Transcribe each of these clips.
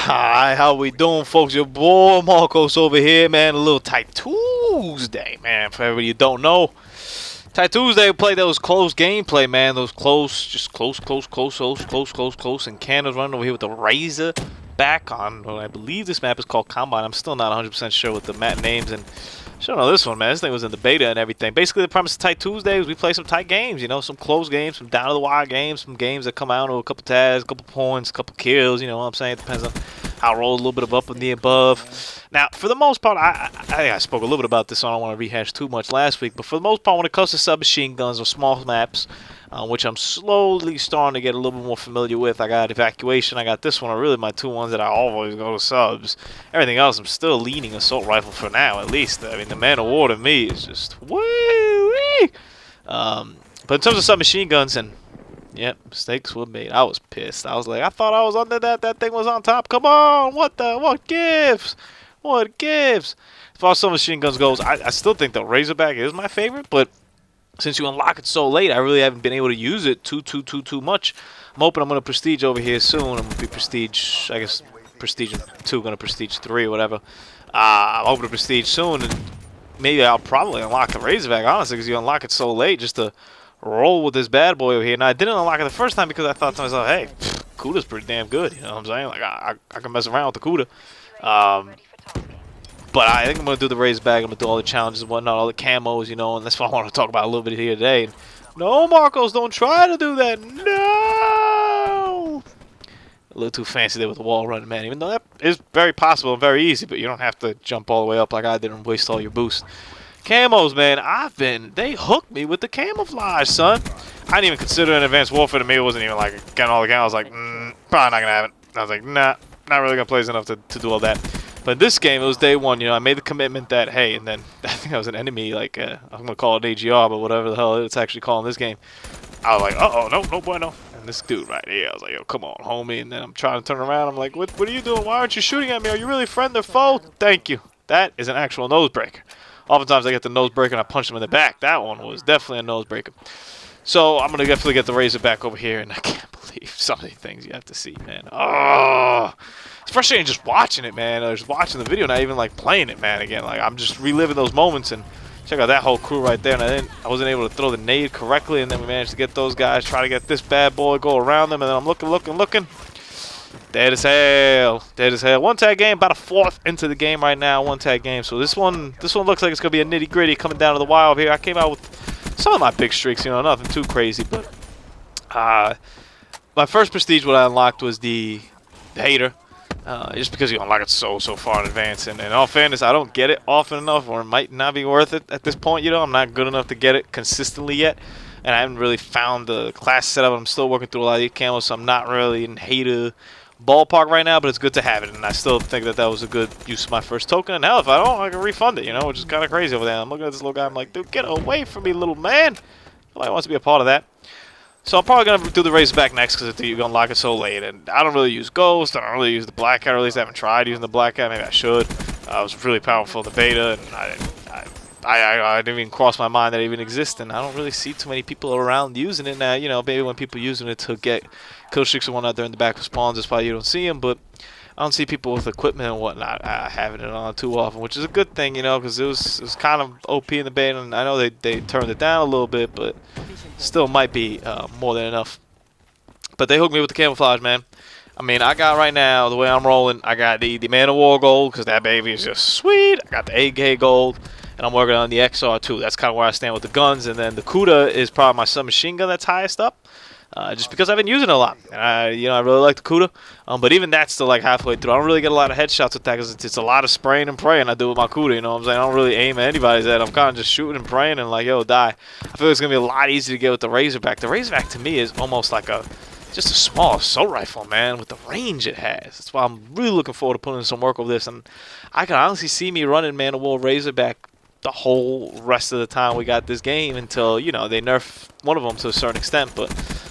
Hi, how we doing, folks? Your boy Marcos over here, man. A little tight Tuesday, man. For everybody you don't know, tight Tuesday we play those close gameplay, man. Those close, just close, and Canada's running over here with the Razor back on. I believe this map is called Combine. I'm still not 100% sure with the map names and. I don't know this one, man. This thing was in the beta and everything. Basically, the premise of Tight Tuesday is we play some tight games, you know, some close games, some down-to-the-wire games, some games that come out with a couple tags, a couple points, a couple kills, you know what I'm saying? It depends on how I roll, a little bit of up and the above. Now, for the most part, I think I spoke a little bit about this, so I don't want to rehash too much last week, but for the most part, when it comes to submachine guns or small maps, which I'm slowly starting to get a little bit more familiar with. I got Evacuation, I got this one, are really my two ones that I always go to subs. Everything else, I'm still leaning Assault Rifle for now, at least. I mean, the Man of War to me is just woo-wee! But in terms of submachine guns, and yep, mistakes were made. I was pissed. I was like, I thought I was under that thing was on top. Come on, what gives? What gives? As far as submachine guns goes, I still think the Razorback is my favorite, but since you unlock it so late, I really haven't been able to use it too much. I'm hoping I'm going to Prestige over here soon. I'm going to be Prestige, I guess, Prestige 2, going to Prestige 3 or whatever. I'm hoping to Prestige soon, and maybe I'll probably unlock the Razorback, honestly, because you unlock it so late just to roll with this bad boy over here. Now, I didn't unlock it the first time because I thought to myself, hey, Kuda's pretty damn good, you know what I'm saying? Like, I can mess around with the Kuda. But I think I'm going to do the Razorback. I'm going to do all the challenges and whatnot, all the camos, you know, and that's what I want to talk about a little bit here today. And no, Marcos, don't try to do that. No! A little too fancy there with the wall running, man. Even though that is very possible and very easy, but you don't have to jump all the way up like I did and waste all your boost. Camos, man, they hooked me with the camouflage, son. I didn't even consider it an advanced warfare. To me, it wasn't even like getting all the camos. I was like, probably not going to have it. I was like, nah, not really going to play this enough to do all that. But this game, it was day one, you know, I made the commitment that, hey, and then I think I was an enemy, like, I'm going to call it AGR, but whatever the hell it's actually calling this game. I was like, uh-oh, no bueno. And this dude right here, I was like, yo, come on, homie. And then I'm trying to turn around. I'm like, what are you doing? Why aren't you shooting at me? Are you really friend or foe? Thank you. That is an actual nose breaker. Oftentimes I get the nose breaker and I punch him in the back. That one was definitely a nose breaker. So I'm going to definitely get the Razorback over here, and I can't believe some of the things you have to see, man. Oh, it's frustrating just watching it, man. Or just watching the video, not even like playing it, man. Again, like I'm just reliving those moments, and check out that whole crew right there. And I wasn't able to throw the nade correctly, and then we managed to get those guys. Try to get this bad boy, go around them, and then I'm looking. Dead as hell. One tag game, about a fourth into the game right now. One tag game. So this one looks like it's gonna be a nitty gritty coming down to the wire over here. I came out with some of my big streaks, you know, nothing too crazy, but my first prestige what I unlocked was the hater. Just because you unlock it so far in advance, and in all fairness, I don't get it often enough, or it might not be worth it at this point. You know, I'm not good enough to get it consistently yet, and I haven't really found the class setup. I'm still working through a lot of these camos, so I'm not really in hater ballpark right now, but it's good to have it, and I still think that was a good use of my first token. And hell, if I don't, I can refund it, you know, which is kind of crazy over there. I'm looking at this little guy, I'm like, dude, get away from me, little man. Nobody wants to be a part of that. So I'm probably going to do the Razorback next because you're going to unlock it so late. And I don't really use Ghost. I don't really use the Black Cat. Or at least I haven't tried using the Black Cat. Maybe I should. It was really powerful in the beta. And I didn't even cross my mind that it even exists. And I don't really see too many people around using it now. You know, maybe when people using it to get kill streaks and whatnot, they're in the back of spawns. That's why you don't see them. But I don't see people with equipment and whatnot having it on too often, which is a good thing, you know, because it was kind of OP in the beta. And I know they turned it down a little bit, but still might be more than enough. But they hooked me with the camouflage, man. I mean, I got right now, the way I'm rolling, I got the Man of War gold, because that baby is just sweet. I got the AK gold, and I'm working on the XR too. That's kind of where I stand with the guns. And then the Kuda is probably my submachine gun that's highest up. Just because I've been using it a lot, and I really like the Kuda, but even that's still like halfway through. I don't really get a lot of headshots with that because it's a lot of spraying and praying I do with my Kuda. You know what I'm saying? I don't really aim at anybody's head. I'm kind of just shooting and praying and like, yo, die. I feel it's gonna be a lot easier to get with the Razorback. The Razorback to me is almost like just a small assault rifle, man, with the range it has. That's why I'm really looking forward to putting in some work over this, and I can honestly see me running Man of War Razorback the whole rest of the time we got this game until, you know, they nerf one of them to a certain extent. But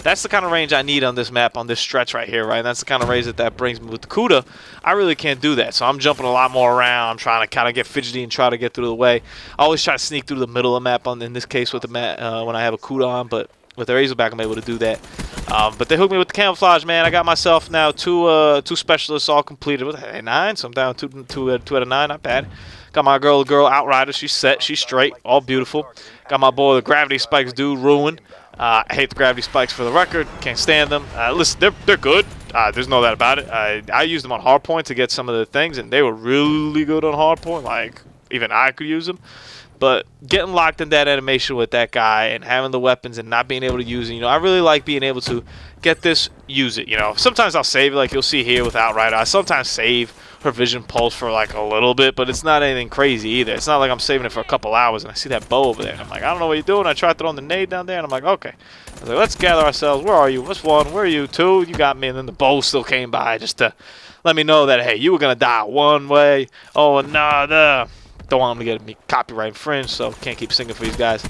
that's the kind of range I need on this map, on this stretch right here, right? And that's the kind of range that brings me with the Kuda. I really can't do that, so I'm jumping a lot more around. I'm trying to kind of get fidgety and try to get through the way. I always try to sneak through the middle of the map in this case with the map when I have a Kuda on, but With their Razorback, I'm able to do that. But they hooked me with the camouflage, man. I got myself now two specialists all completed. What the heck, 9? So I'm down two out of 9. Not bad. Got my girl Outrider. She's set. She's straight. All beautiful. Got my boy, the Gravity Spikes dude, ruined. I hate the Gravity Spikes for the record. Can't stand them. Listen, they're good. There's no doubt about it. I used them on hardpoint to get some of the things, and they were really good on hardpoint. Like, even I could use them. But getting locked in that animation with that guy and having the weapons and not being able to use it, you know, I really like being able to get this, use it, you know. Sometimes I'll save it, like you'll see here with Outrider. I sometimes save her Vision Pulse for like a little bit, but it's not anything crazy either. It's not like I'm saving it for a couple hours and I see that bow over there. And I'm like, I don't know what you're doing. I tried throwing the nade down there and I'm like, okay. I was like, let's gather ourselves. Where are you? What's 1? Where are you? 2? You got me. And then the bow still came by just to let me know that, hey, you were going to die one way. Oh, another. Don't want them to get me copyright infringed, so can't keep singing for these guys.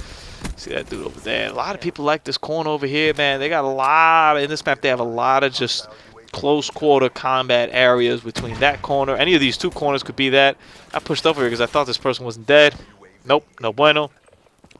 See that dude over there. A lot of people like this corner over here, man. They got a lot, in this map, they have a lot of just close quarter combat areas between that corner. Any of these 2 corners could be that. I pushed over here because I thought this person wasn't dead. Nope, no bueno.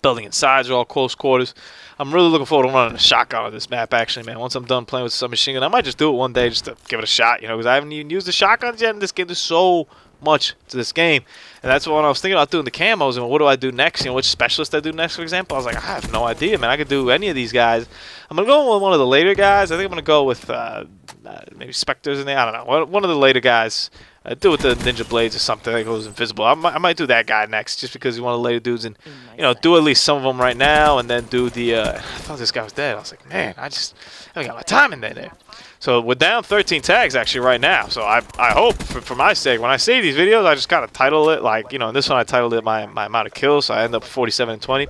Building and sides are all close quarters. I'm really looking forward to running a shotgun on this map, actually, man. Once I'm done playing with some machine gun, I might just do it one day just to give it a shot, you know, because I haven't even used the shotguns yet in this game. There's so much to this game, and that's what I was thinking about doing the camos. And what do I do next? You know, which specialist I do next, for example. I was like, I have no idea, man. I could do any of these guys. I'm gonna go with one of the later guys. I think I'm gonna go with maybe Spectres in there. I don't know. One of the later guys. Do it with the Ninja Blades or something that goes invisible. I might do that guy next, just because he's one of the later dudes, and you know, do at least some of them right now, and then do the. I thought this guy was dead. I was like, man, I haven't got my time in there. So we're down 13 tags actually right now. So I hope for my sake, when I save these videos, I just gotta title it like, you know, in this one I titled it my amount of kills, so I end up 47 and 20.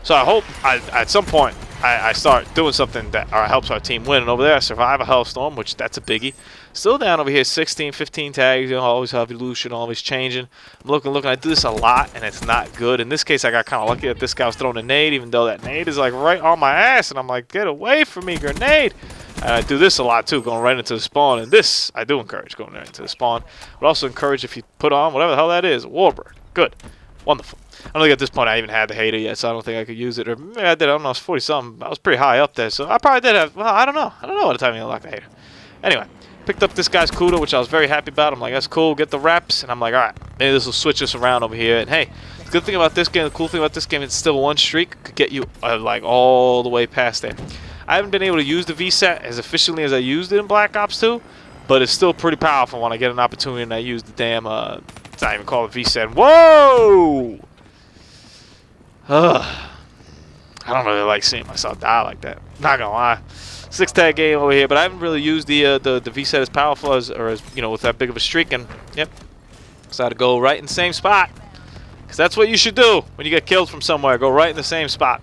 So I hope at some point I start doing something that helps our team win. And over there I survive a Hellstorm, which that's a biggie. Still down over here, 16, 15 tags. You know, always have evolution, always changing. I'm looking. I do this a lot, and it's not good. In this case, I got kind of lucky that this guy was throwing a nade, even though that nade is like right on my ass. And I'm like, get away from me, grenade. And I do this a lot too, going right into the spawn. And this, I do encourage going right into the spawn. But also encourage if you put on whatever the hell that is, a Warbird. Good. Wonderful. I don't think at this point I even had the hater yet, so I don't think I could use it. Or maybe I did. I don't know. I was 40-something. I was pretty high up there, so I probably did have. Well, I don't know. I don't know what the time I unlocked the hater. Anyway, picked up this guy's Kudo, which I was very happy about. I'm like, that's cool. Get the reps, and I'm like, all right, maybe this will switch us around over here. And hey, the good thing about this game, the cool thing about this game, it's still one streak could get you like all the way past there. I haven't been able to use the VSAT as efficiently as I used it in Black Ops 2, but it's still pretty powerful when I get an opportunity and I use the damn. It's not even called a VSAT. Whoa! I don't really like seeing myself die like that. Not gonna lie. 6-tag game over here, but I haven't really used the VSAT as powerful as you know, with that big of a streak. And yep, decided to go right in the same spot, because that's what you should do when you get killed from somewhere. Go right in the same spot.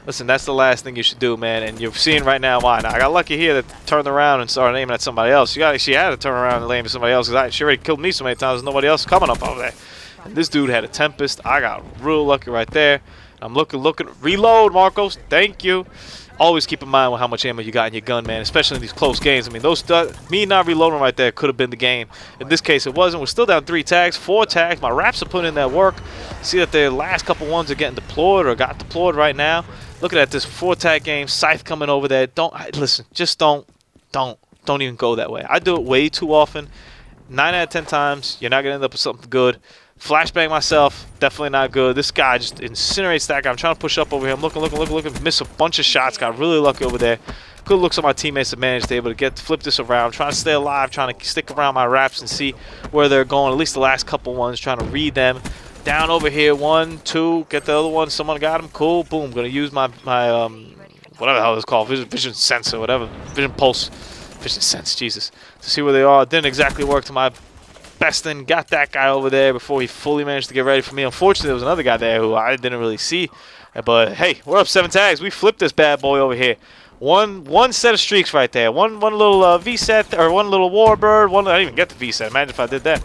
Listen, that's the last thing you should do, man. And you're seeing right now why. Now I got lucky here that turned around and started aiming at somebody else. She had to turn around and aim at somebody else, because she already killed me so many times. There's nobody else coming up over there. And this dude had a Tempest. I got real lucky right there. I'm looking. Reload, Marcos. Thank you. Always keep in mind with how much ammo you got in your gun, man, especially in these close games. I mean, me not reloading right there could have been the game. In this case, it wasn't. We're still down 3 tags, 4 tags. My raps are putting in that work. See that the last couple ones are getting deployed or got deployed right now. Looking at this 4-tag game, Scythe coming over there. Listen, just don't even go that way. I do it way too often. 9 out of 10 times, you're not gonna end up with something good. Flashbang myself, definitely not good. This guy just incinerates that guy. I'm trying to push up over here. I'm looking. Miss a bunch of shots. Got really lucky over there. Good looks on my teammates that managed to be able to flip this around. Trying to stay alive, trying to stick around my raps and see where they're going. At least the last couple ones, trying to read them. Down over here, 1, 2. Get the other one. Someone got him. Cool. Boom. Gonna use my whatever the hell it's called, vision sensor, whatever, vision pulse, vision sense. Jesus. To see where they are. Didn't exactly work to my best thing. Got that guy over there before he fully managed to get ready for me. Unfortunately, there was another guy there who I didn't really see. But hey, we're up 7 tags. We flipped this bad boy over here. One set of streaks right there. One little VSAT, or one little Warbird. I didn't even get the VSAT. Imagine if I did that.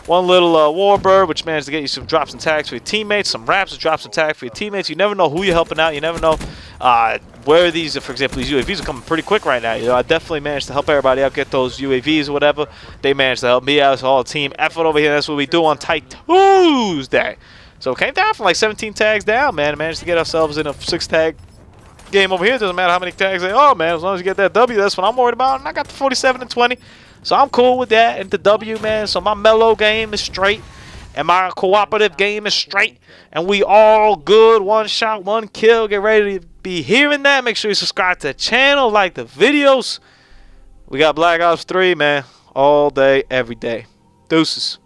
One little Warbird, which managed to get you some drops and tags for your teammates. Some raps and drops and tags for your teammates. You never know who you're helping out. You never know where these, for example, these UAVs are coming pretty quick right now. You know, I definitely managed to help everybody out, get those UAVs or whatever. They managed to help me out. It's all team effort over here. That's what we do on Tight Tuesday. So came down from like 17 tags down, man. Managed to get ourselves in a 6-tag game over here, doesn't matter how many tags they are, man. As long as you get that W, that's what I'm worried about. And I got the 47 and 20. So I'm cool with that and the W, man. So my mellow game is straight. And my cooperative game is straight. And we all good. One shot, one kill. Get ready to be hearing that. Make sure you subscribe to the channel. Like the videos. We got Black Ops 3, man. All day, every day. Deuces.